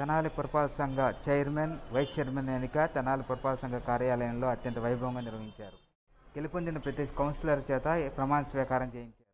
తెనాలి పురపాలక సంఘ chairman, vice chairman ఎన్నిక తెనాలి పురపాలక సంఘ కార్యాలయంలో అత్యంత వైభవంగా నిర్వహించారు. గెలుపొందిన ప్రతి కౌన్సిలర్ చేత ప్రమాణ స్వీకారం చేయించారు.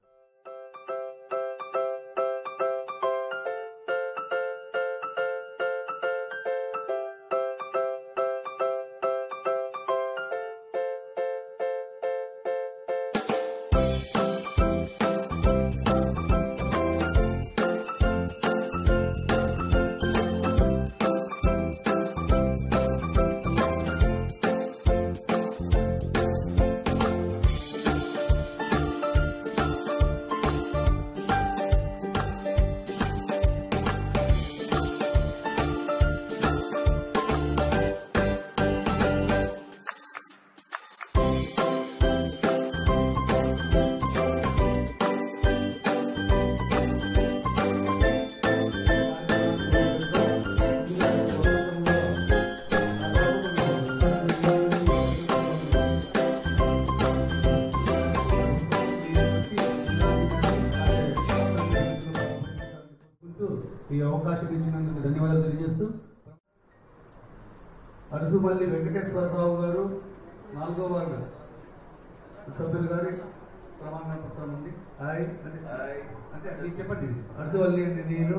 ఈ అవకాశం ఇచ్చినందుకు ధన్యవాదాలు తెలియజేస్తూ అరసుపల్లి వెంకటేశ్వరరావు గారు 4వ వార్డు సభ్యులు గారి ప్రమాణ పత్రం ఉంది. అంటే చెప్పండి. అరసుపల్లి నేను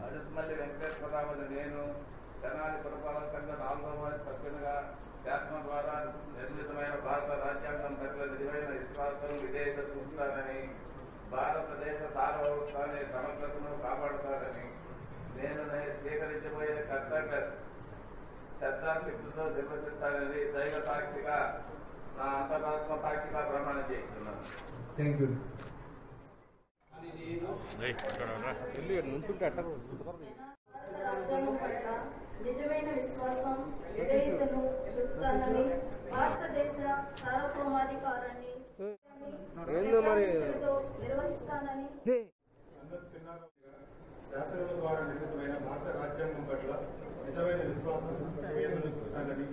అరసుపల్లి వెంకటేశ్వరరావు నేను తెనాలి పురపాలక సంఘ 4వ వార్డు సభ్యులుగా శాసనం ద్వారా నిర్మితమైన భారత రాజ్యాంగం పట్ల నిజమైన విశ్వాసం, విధేయత చూపుతానని, భారతదేశ సార్వభౌమత్వాన్ని, సమగ్రతను కాపాడుతారని నేను స్వీకరించబోయే కర్తవ్య శ్రద్ధాశక్తితో నిర్వర్తిస్తానని దైవ సాక్షిగా, నా అంతరాత్మ సాక్షిగా ప్రమాణం చేస్తున్నాను. Thank you. రాజ్యాంగం పట్ల నిజమైన విశ్వాసం, విధేయతను చూపుతానని, భారతదేశ సార్వభౌమాధికారాన్ని నిర్వహిస్తానని, శాసనం ద్వారా నిర్మితమైన భారత రాజ్యాంగం పట్ల నిజమైన విశ్వాసం, విధేయతను చూపుతానని,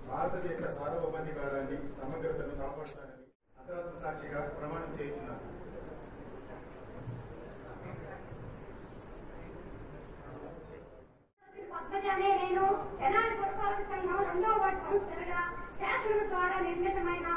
భారతదేశ సార్వభౌమాధికారాన్ని, సమగ్రతను కాపాడుతానని అంతరాత్మ సాక్షిగా ప్రమాణం చేస్తున్నాను. నేను తెనాలి పురపాలక సంఘం 2వ వార్డు కౌన్సిలర్గా శాసనం ద్వారా నిర్మితమైన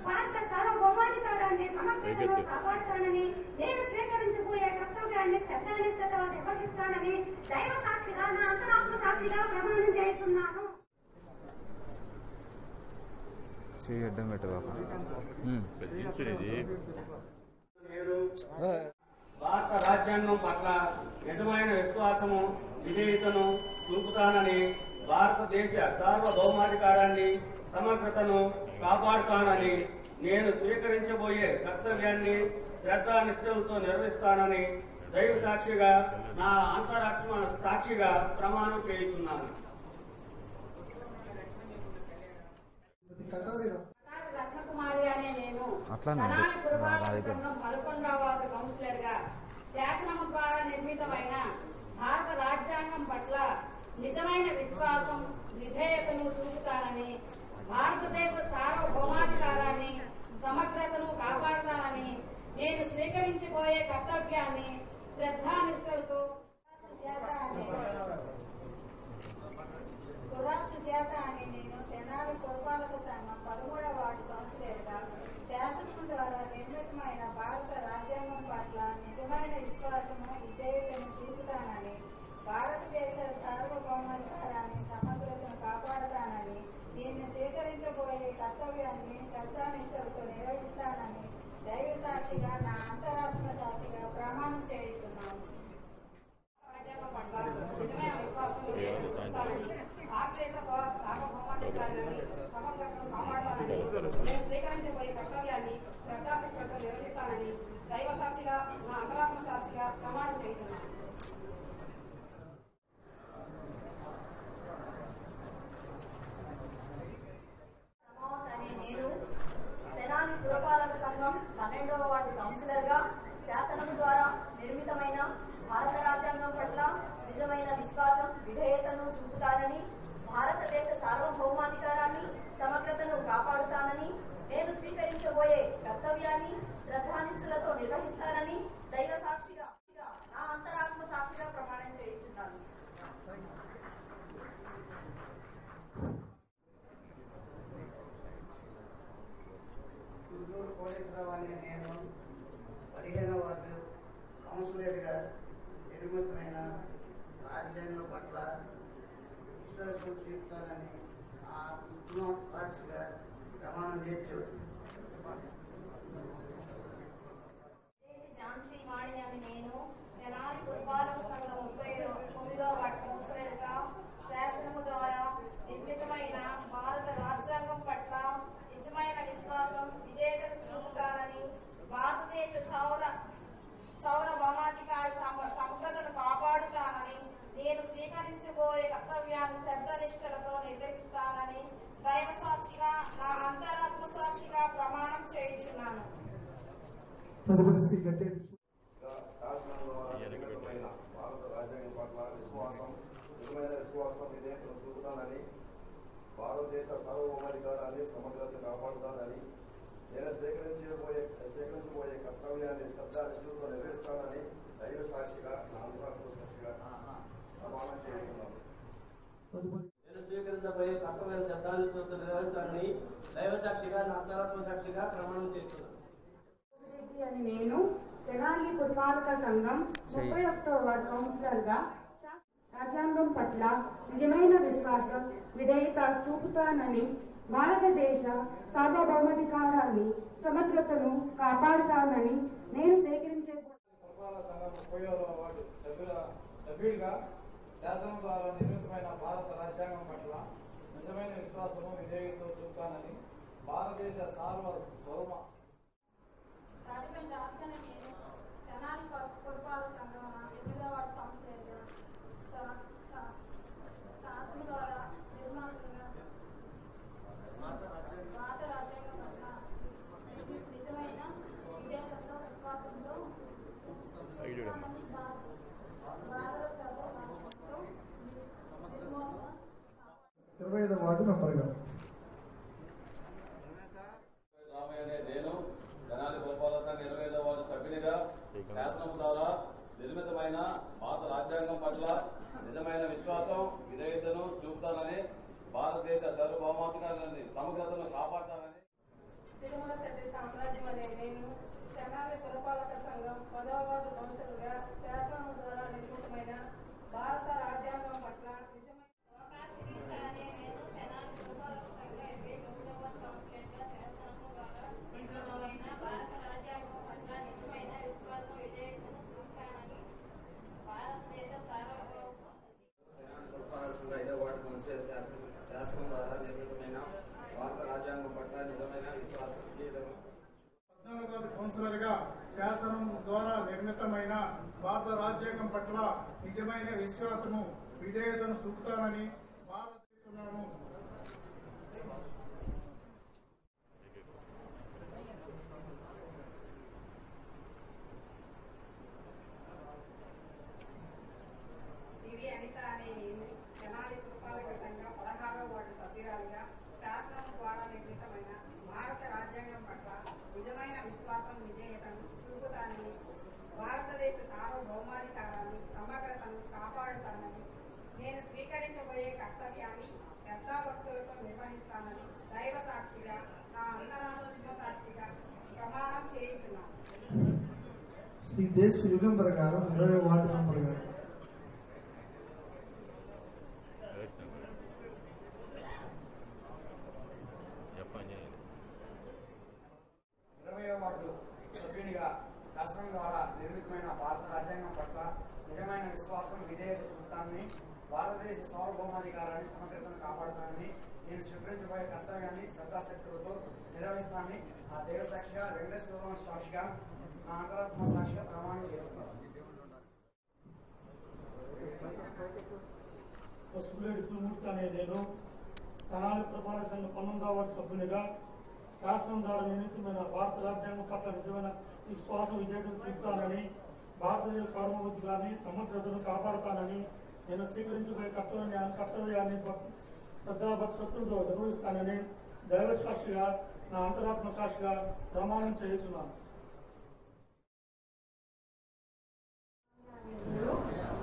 భారత సార్వభౌమాధికారాన్ని, సమగ్రతను కాపాడుతానని, నేను స్వీకరించబోయే కర్తవ్యాన్ని శ్రద్ధానిష్టతో నిర్వహిస్తానని దైవ సాక్షిగా, నా అంతరాత్మ సాక్షిగా ప్రమాణం చేస్తున్నాను. భారత రాజ్యాంగం పట్ల నిజమైన విశ్వాసము, విధేయతను చూపుతానని, భారతదేశ సార్వభౌమాధికారాన్ని, సమగ్రతను కాపాడుతానని, నేను స్వీకరించబోయే కర్తవ్యాన్ని శ్రద్ధానిష్టలతో నిర్వహిస్తానని దైవ సాక్షిగా, నా అంతరాత్మ సాక్షిగా ప్రమాణం చేస్తున్నాను. రత్నకుమారి అనే నేను తెనాలి పురపాలక సంఘం 11వ వార్డు కౌన్సిలర్ గా శాసనం ద్వారా నిర్మితమైన భారత రాజ్యాంగం పట్ల నిజమైన విశ్వాసం, విధేయతను చూపుతానని, భారతదేశ సార్వభౌమాధికారాన్ని, సమగ్రతను కాపాడుతానని, నేను స్వీకరించబోయే కర్తవ్యాన్ని శ్రద్ధానిష్టలతో సుజాత అని నేను తెనాలి పురపాలక సంఘం 13వ వార్డు కౌన్సిలర్గా శాసనం ద్వారా నిర్మితమైన భారత రాజ్యాంగం పట్ల నిజమైన విశ్వాసము, విధేయతను చూపుతానని, భారతదేశ సార్వభౌమాధికారాన్ని, సమగ్రతను కాపాడుతానని, దీన్ని స్వీకరించబోయే కర్తవ్యాన్ని శ్రద్ధానిష్టలతో నిర్వహిస్తానని దైవ సాక్షిగా, నా అంతరాత్మ సాక్షిగా ప్రమాణం చేస్తున్నాను. రాజ్యాంగం పట్ల నిజమైన విశ్వాసం, విధేయతను చూపుతానని, భారతదేశ సార్వభౌమాధికారాన్ని, సమగ్రతను కాపాడుతానని, నేను స్వీకరించబోయే కర్తవ్యాన్ని శ్రద్ధాశక్తులతో నిర్వహిస్తానని దైవ సాక్షిగా, నా అంతరాత్మ సాక్షిగా ప్రమాణం చేస్తున్నాను. నేను తెనాలి పురపాలక సంఘం 12వ వార్డు కౌన్సిలర్గా శాసనం ద్వారా నిర్మితమైన భారత రాజ్యాంగం పట్ల నిజమైన విశ్వాసం, విధేయతను చూపుతానని, భారతదేశ సార్వభౌమాధికారాన్ని, సమగ్రతను కాపాడుతానని, నేను స్వీకరించబోయే కర్తవ్యాన్ని శ్రద్ధానిష్టలతో నిర్వహిస్తానని దైవ సాక్షిగా, నా అంతరాత్మ నిర్మితమైన రాజ్యాంగం పట్ల విశ్వాసం చూపుతానని సాక్షిగా ప్రమాణం చేస్తూ ఝాన్సీ వాణి అని నేను తెనాలి పురపాలక సంఘం 39వ వార్డు కౌన్సిలర్గా శాసనము ద్వారా నిర్మితమైన భారత రాజ్యాంగం పట్ల నిజమైన విశ్వాసం విధేయతను చూపుతానని భారతదేశ సార్వభౌమాధికార సమగ్రతను కాపాడుతానని నేను స్వీకరించబోయే కర్తవ్యాన్ని శ్రద్ధనిష్టలతో నిర్వహిస్తానని దైవ సాక్షిగా నా అంతరాత్మ సాక్షిగా ప్రమాణం చేయుచున్నాను. శాసనం ద్వారా నిర్మితమైన భారత రాజ్యాంగం పట్ల నిజమైన విశ్వాసం విధేయతను చూపుతానని భారతదేశ సార్వభౌమాధికారాన్ని సమగ్రతను కాపాడుతానని నేను స్వీకరించబోయే కర్తవ్యాన్ని శ్రద్ధానిష్ఠులతో నిర్వహిస్తానని దైవ సాక్షిగా నా అంతరాత్మ సాక్షిగా ప్రమాణం చేస్తున్నాను. నేను స్వీకరించబోయే కర్తవ్యాన్ని శ్రద్ధానిష్ఠులతో నిర్వహిస్తానని దైవ సాక్షిగా నా అంతరాత్మ సాక్షిగా ప్రమాణం చేస్తున్నాను. అని నేను తెనాలి పురపాలక సంఘం 31వ వార్డు కౌన్సిలర్గా రాజ్యాంగం పట్ల నిజమైన విశ్వాసం విధేయత చూపుతానని భారతదేశ సార్వభౌమాధికారాన్ని సమగ్రతను కాపాడుతానని నేను స్వీకరించే పురపాలక సంఘం 30వ వార్డు సభ్యుడిగా శాసనం ద్వారా నిర్మితమైన భారత రాజ్యాంగం పట్ల నిజమైన విశ్వాసము విధేయత చూపుతానని భారతదేశ సార్వభౌమ నేను తెనాలి పురపాలక సంఘం 8వ వార్డు కౌన్సిలర్గా శాసనం ద్వారా భారత రాజ్యాంగం పట్ల నిజమైన విధేయతతో విశ్వాసంతో భారత సభలో 25వ వార్డు మెంబర్గా నేను తెనాలి పురపాలక సంఘం 25వ వార్డు సభ్యునిగా శాసనం ద్వారా నిర్మితమైన భారత రాజ్యాంగం పట్ల నిజమైన విశ్వాసం విధేయతను చూపుతానని భారతదేశ సార్వభౌమాధికారాన్ని సమగ్రతను కాపాడతానని తిరుమల శెట్టి సామ్రాజ్యం అనే నేను తెనాలి పురపాలక సంఘం 10వ వార్డు కౌన్సిలర్గా శాసనం ద్వారా నిర్మితమైన భారత రాజ్యాంగం పట్ల కౌన్సిలర్గా శాసనం ద్వారా నిర్మితమైన భారత రాజ్యాంగం పట్ల నిజమైన విశ్వాసము విధేయతను చూపుతానని భారతదేశంలోను దివ్య అనిత అనే నేను తెనాలి పురపాలక సంఘం 16వ వార్డు సభ్యురాలిగా శాసనం ద్వారా నిర్మితమైన భారత రాజ్యాంగం పట్ల నిజమైన విశ్వాసం విధేయతను చూపుతానని భారతదేశ సార్వభౌమాధికారాన్ని సమగ్రతను కాపాడుతానని నేను స్వీకరించబోయే కర్తవ్యాన్ని శ్రద్ధాభక్తులతో నిర్వహిస్తానని దైవ సాక్షిగా నా అంతరాత్మ సాక్షిగా ప్రమాణం చేయించున్నాను. శ్రీ దేశ్ యుగంధర్ గారు 20వ వార్డు మెంబర్ గారు. 20వ వార్డు సభ్యునిగా శాసనం ద్వారా నిర్మితమైన భారత రాజ్యాంగం పట్ల నిజమైన విశ్వాసం విధేయత చూపుతానని భారతదేశ సార్వభౌమాధికారాన్ని సమగ్రతను కాపాడుతానని నేను స్వీకరించబోయే కర్తవ్యాన్ని శ్రద్ధాశక్తులతో నిర్వహిస్తానని ఆ దేవ సాక్షిగా వెంకటేశ్వర సాక్షిగా నా అంతరాత్మ సాక్షిగా ప్రమాణం చేస్తున్నాను. పసుపులేడు తిరుమూర్తి అనే నేను తెనాలి పురపాలక సంఘం 19వ వార్డు సభ్యునిగా శాసనం ద్వారా నిర్మితమైన భారత రాజ్యాంగం పట్ల నిజమైన విశ్వాసం విజేతను చూపుతానని భారతదేశ సార్వభౌమాధికారాన్ని సమగ్రతను కాపాడుతానని నేను స్వీకరించబోయే కర్తవ్యాన్ని శ్రద్ధాభక్తులతో నిర్వహిస్తానని దైవ సాక్షిగా నా అంతరాత్మ సాక్షిగా ప్రమాణం చేయుచున్నాను.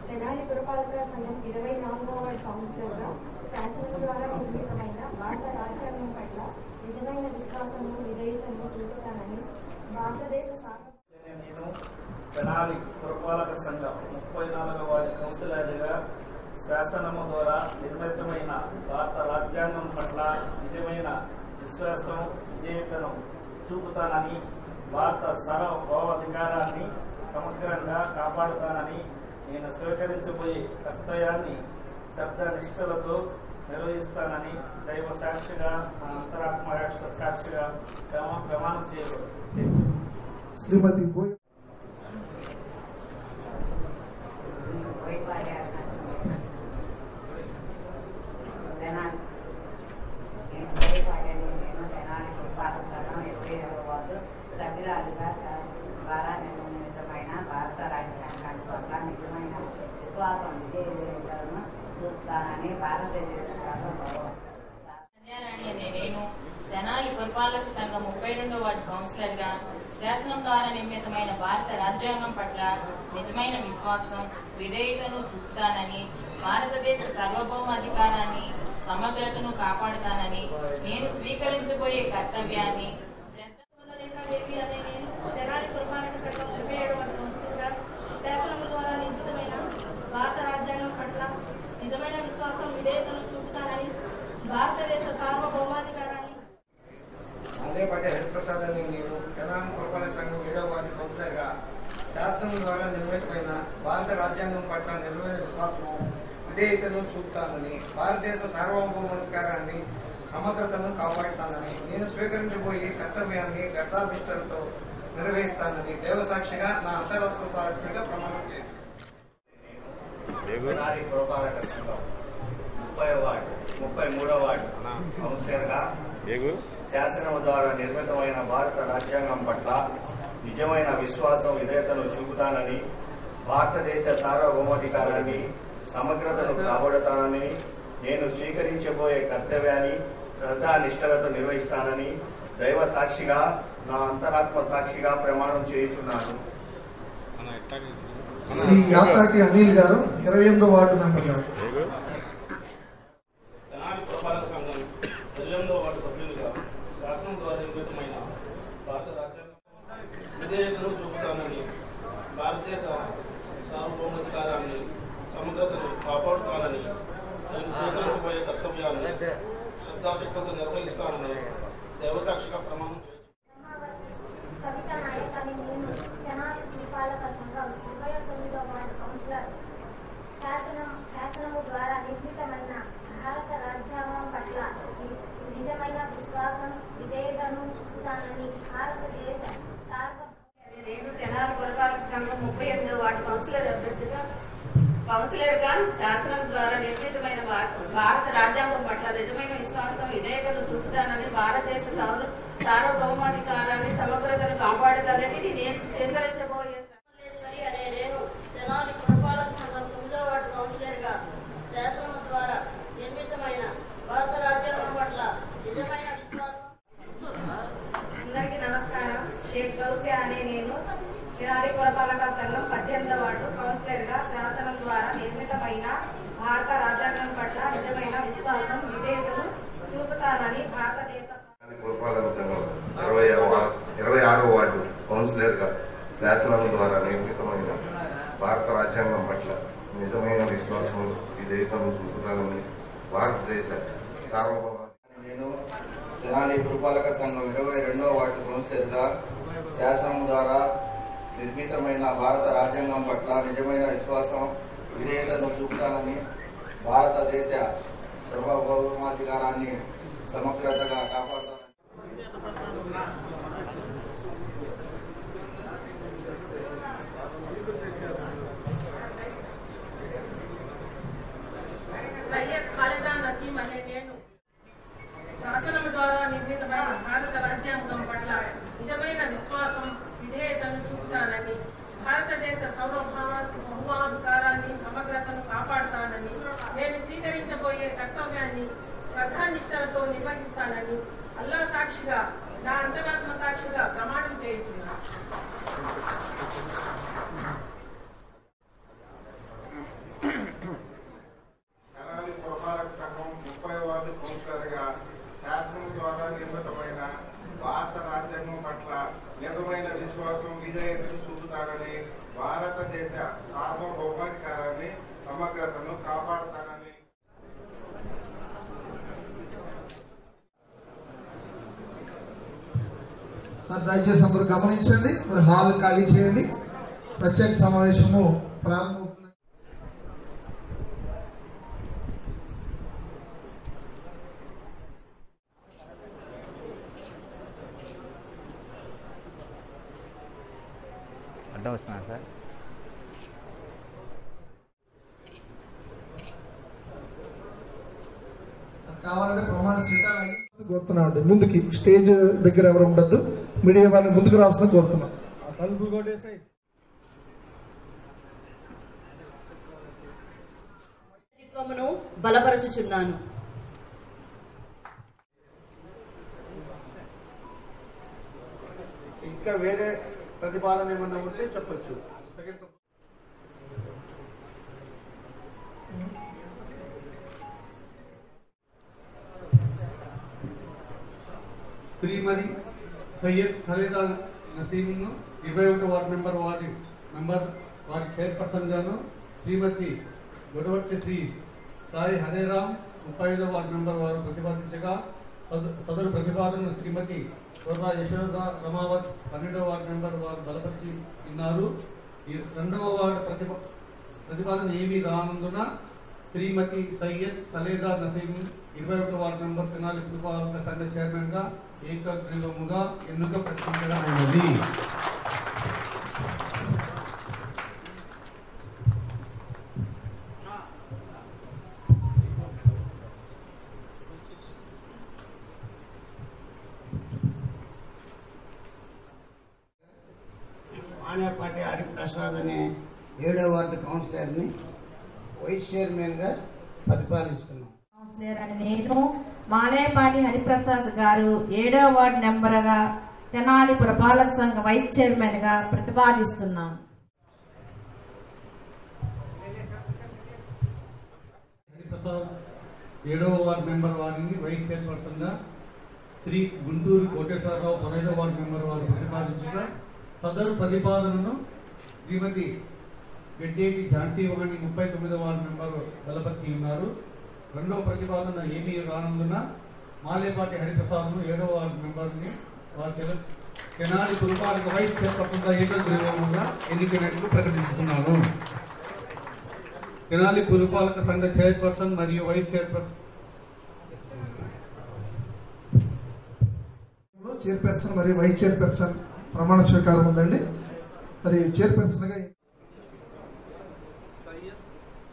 తెనాలి పురపాలక సంఘం 24వ వార్డు కౌన్సిలర్గా శాసనం ద్వారా నిర్మితమైన భారత రాజ్యాంగం పట్ల నిజమైన విశ్వాసము విధేయతను చూపుతానని భారతదేశ నేను తెనాలి పురపాలక సంఘం 34వ వార్డు కౌన్సిలర్గా శాసనము ద్వారా నిర్మితమైన భారత రాజ్యాంగం పట్ల నిజమైన విశ్వాసం విజేతను చూపుతానని, భారత సార్వభౌమాధికారాన్ని సమగ్రంగా కాపాడుతానని, నేను స్వీకరించబోయే కర్తవ్యాన్ని శ్రద్ధనిష్టలతో నిర్వహిస్తానని దైవ సాక్షిగా, నా అంతరాత్మ సాక్షిగా ప్రమాణం చేయబడుతుంది. శ్రీమతి సభ్యురాలుగా ద్వారా నిర్మితమైన భారత రాజ్యాంగాన్ని పట్ల నిజమైన విశ్వాసం విజయను చూపుతానని భారతదేశ నేను తెనాలి పురపాలక సంఘం 32వ వార్డు కౌన్సిలర్ గా శాసనం ద్వారా నిర్మితమైన భారత రాజ్యాంగం పట్ల నిజమైన విశ్వాసం విధేయతను చూపుతానని, భారతదేశ సార్వభౌమాధికారాన్ని సమగ్రతను కాపాడుతానని, నేను స్వీకరించబోయే కర్తవ్యాన్ని తెనాలి పురపాలక సంఘం 37వ వార్డు కౌన్సిలర్గా శాసనం ద్వారా నిర్మితమైన భారత రాజ్యాంగం పట్ల నిజమైన విశ్వాసం విధేయతను చూపుతానని, భారతదేశ సార్వభౌమాధికారాన్ని అందేపాటి హరిప్రసాద్ అని నేను తెనాలి పురపాలక సంఘం 7వ వార్డు కౌన్సిలర్గా శాసనం ద్వారా నిర్మితమైన భారత రాజ్యాంగం పట్ల నిజమైన విశ్వాసము విధేయతను చూపుతానని, భారతదేశ సార్వభౌమాధికారాన్ని సమగ్రతను కాపాడుతానని, నేను స్వీకరించబోయే కర్తవ్యాన్ని శ్రద్ధానిష్టలతో నిర్వహిస్తానని దేవసాక్షిగా, నా అంతరాత్మ సాక్షిగా ప్రమాణం చేస్తాను. తెనాలి పురపాలక సంఘం 33వ వార్డు కౌన్సిలర్గా శాసనం ద్వారా నిర్మితమైన భారత రాజ్యాంగం పట్ల నిజమైన విశ్వాసం విధేయతను చూపుతానని, భారతదేశ సార్వభౌమాధికారాన్ని సమగ్రతను కాపాడుతానని, నేను స్వీకరించబోయే కర్తవ్యాన్ని శ్రద్ధానిష్టలతో నిర్వహిస్తానని దైవ సాక్షిగా, నా అంతరాత్మ సాక్షిగా ప్రమాణం చేయుచున్నాను. శ్రీ యాతాటి అనిల్ గారు 28వ వార్డు మెంబర్ గారు. తెనాలి పురపాలక సంఘం 28వ వార్డు సభ్యులుగా శాసనం ద్వారా నిర్మితమైన భారత రాజ్యాంగం విధేయతను చూపుతానని, భారతదేశ సార్వభౌమాధికారాన్ని సమగ్రతను కాపాడుతానని, నేను స్వీకరించబోయే కర్తవ్యాన్ని శ్రద్ధాశక్తులతో నిర్వహిస్తానని దేవసాక్షిగా ప్రమాణం కవిత నాయక్ అని నేను తెనాలి పురపాలక సంఘం 29వ వార్డు కౌన్సిలర్ శాసనము ద్వారా నిర్మితమైన భారత రాజ్యాంగం పట్ల నిజమైన విశ్వాసం విధేయతను చూపుతానని, భారతదేశ నేను తెనాలి పురపాలక సంఘం 38వ వార్డు కౌన్సిలర్గా శాసనం ద్వారా నిర్మితమైన భారత రాజ్యాంగం పట్ల నిజమైన విశ్వాసం విధేయతను చూపుతానని, భారతదేశ సార్వభౌమాధికారాన్ని సమగ్రతను కాపాడుతానని, నేను స్వీకరించబోయే అనే నేను తెనాలి పురపాలక సంఘం 9వ వార్డు కౌన్సిలర్గా శాసనం ద్వారా నిర్మితమైన భారత రాజ్యాంగం పట్ల నిజమైన విశ్వాసం. అందరికీ నమస్కారం. షేక్ గౌసియా అనే నేను తెనాలి పురపాలక సంఘం 18వ వార్డు కౌన్సిలర్గా శాసనం ద్వారా నిర్మితమైన భారత రాజ్యాంగం పట్ల నిజమైన విశ్వాసం విధేయతను చూపుతానని, భారతదేశ పురపాలక సంఘం 26వ వార్డు కౌన్సిలర్గా శాసనం ద్వారా నిర్మితమైన భారత రాజ్యాంగం పట్ల నిజమైన విశ్వాసం విధేయతను చూపుతానని, భారతదేశ సార్వభౌమాధికారాన్ని నేను తెనాలి పురపాలక సంఘం 22వ వార్డు కౌన్సిలర్గా శాసనం ద్వారా నిర్మితమైన భారత రాజ్యాంగం పట్ల నిజమైన విశ్వాసం విధేయతను చూపుతానని, భారతదేశ సార్వభౌమాధికారాన్ని సమగ్రతగా కాపాడుతానని. సయ్యద్ ఖాలిదా నసీం అనే నేను శాసనము ద్వారా నిర్మితమైన భారత రాజ్యాంగం పట్ల నిజమైన విశ్వాసం విధేయతను చూపుతానని, భారతదేశ సార్వభౌమాధికారాన్ని సమగ్రతను కాపాడుతానని, నేను స్వీకరించబోయే కర్తవ్యాన్ని శ్రద్ధానిష్టలతో నిర్వహిస్తానని అల్లా సాక్షిగా, నా అంతరాత్మ సాక్షిగా ప్రమాణం చేయుచున్నాను. తెనాలి పురపాలక సంఘం 30వ వార్డు కౌన్సిలర్గా శాసనం ద్వారా నిర్మితమైన భారత రాజ్యాంగం పట్ల నిజమైన విశ్వాసం విధేయతను చూపుతానని సమగ్రతను కాపాడుతానని సార్ దయచేసి అందరూ గమనించండి. మరి హాల్ ఖాళీ చేయండి. ప్రత్యేక సమావేశము ప్రారంభం. అడ్డం వస్తున్నా సార్. కావాలంటే ప్రమాణ స్వీకారం కోరుతున్నాం అండి. ముందుకి స్టేజ్ దగ్గర ఎవరు ఉండద్దు. మీడియా వారిని ముందుకు రావాల్సిన కోరుతున్నాం. బలపరచుచున్నాను. ఇంకా వేరే ప్రతిపాదన ఏమన్నా ఉంటే చెప్పచ్చు. శ్రీమతి సయ్యద్ ఖలీదా నసీంను 21వ వార్డు వారి చైర్పర్సన్ గాను, శ్రీమతి గొడవర్తి శ్రీ సాయి హరేరామ్ 35వ వార్డు మెంబర్ వారు ప్రతిపాదించగా సదరు ప్రతిపాదనను శ్రీమతి కొర్రా యశోద రమావత్ 12వ వార్డు మెంబర్ వారు బలపరిచి ఉన్నారు. ఈ 2వ వార్డు ప్రతిపాదన ఏమీ రానందున శ్రీమతి సయ్యద్ ఖలీదా నసీం 21వ వార్డు మెంబర్ తెనాలి పురపాలక సంఘ చైర్మన్ గా ఏకగ్రీవముగా ఎన్నిక ప్రకటించడమైనది. మానేపాటి హరిప్రసాద్ అనే 7వ వార్డు కౌన్సిలర్ని వైస్ చైర్మన్గా పరిపాలిస్తున్నాం. కౌన్సిలర్ అని నేను మానేపాటి హరిప్రసాద్ గారు 7వ వార్డు నెంబర్గా తెనాలి పురపాలక సంఘ వైస్ చైర్మన్గా ప్రతిపాదిస్తున్నాను. హరిప్రసాద్ 7వ వార్డు మెంబర్ వారిని వైస్ చైర్పర్సన్ గా శ్రీ గుంటూరు కోటేశ్వరరావు 15వ వార్డు మెంబర్ వారు ప్రతిపాదించగా సదరు ప్రతిపాదనను శ్రీమతి గడ్డేటి ఝాన్సీ వాణి 39వ వార్డు మెంబర్ బలపరిచి ఉన్నారు. 2వ ప్రతిపాదన ఏమీ రానందున మాలేపాటి హరిప్రసాద్ను 7వ వార్డు మెంబర్ని వారి తెనాలి పురపాలక వైస్ చైర్పర్సన్గా ఏకగ్రీవంగా ఎన్నికైనట్లు ప్రకటిస్తున్నాను. తెనాలి పురపాలక సంఘ చైర్పర్సన్ మరియు వైస్ చైర్పర్సన్ మరియు వైస్ చైర్పర్సన్ ప్రమాణ స్వీకారం ఉందండి. మరి చైర్పర్సన్ గా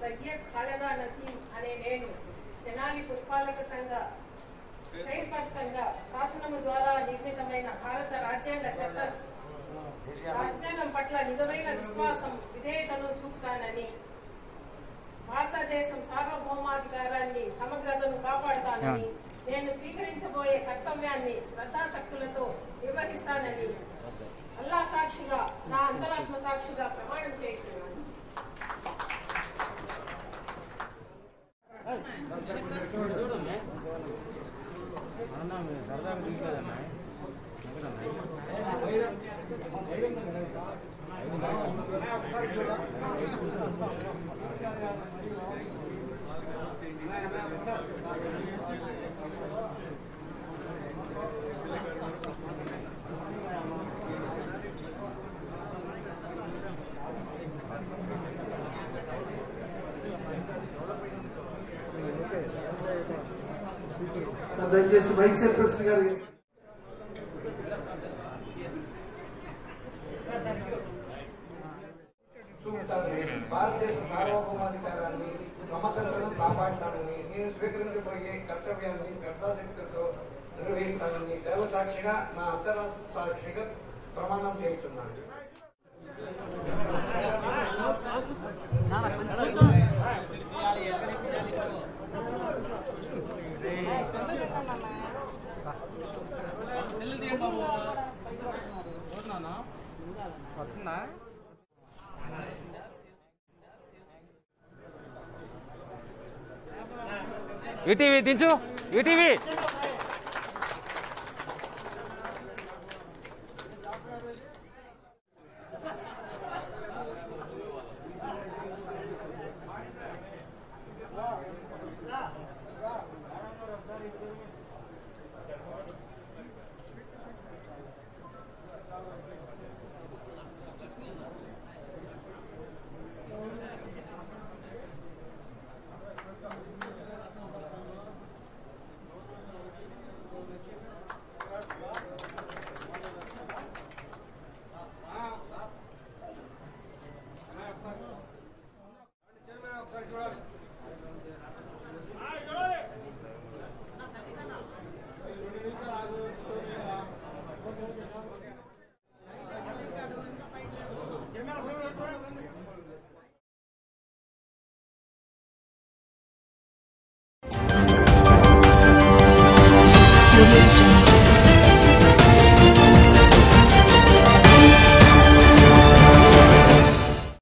సయ్యద్ ఖలీదా నసీం అనే నేను తెనాలి పురపాలక సంఘ చైర్పర్సన్ గా శాసనము ద్వారా నిర్మితమైన భారత రాజ్యాంగం పట్ల నిజమైన విశ్వాసం విధేయతను చూపుతానని, భారతదేశం సార్వభౌమాధికారాన్ని సమగ్రతను కాపాడుతానని, నేను స్వీకరించబోయే కర్తవ్యాన్ని శ్రద్ధాశక్తులతో నిర్వహిస్తానని అల్లా సాక్షిగా నా అంతరాత్మ సాక్షిగా ప్రమాణం చేయించున్నాను. దయచేసి వైస్ చైర్పర్సన్ గారు భారతదేశ సార్వభౌమాధికారాన్ని సమగ్రతను కాపాడుతానని, నేను స్వీకరించబోయే కర్తవ్యాన్ని శ్రద్ధాశక్తితో నిర్వహిస్తానని దైవ సాక్షిగా నా అంతరాత్మ సాక్షిగా ప్రమాణం చేస్తున్నాను. ఈటీవీ దించు, ఈటీవీ Thank you.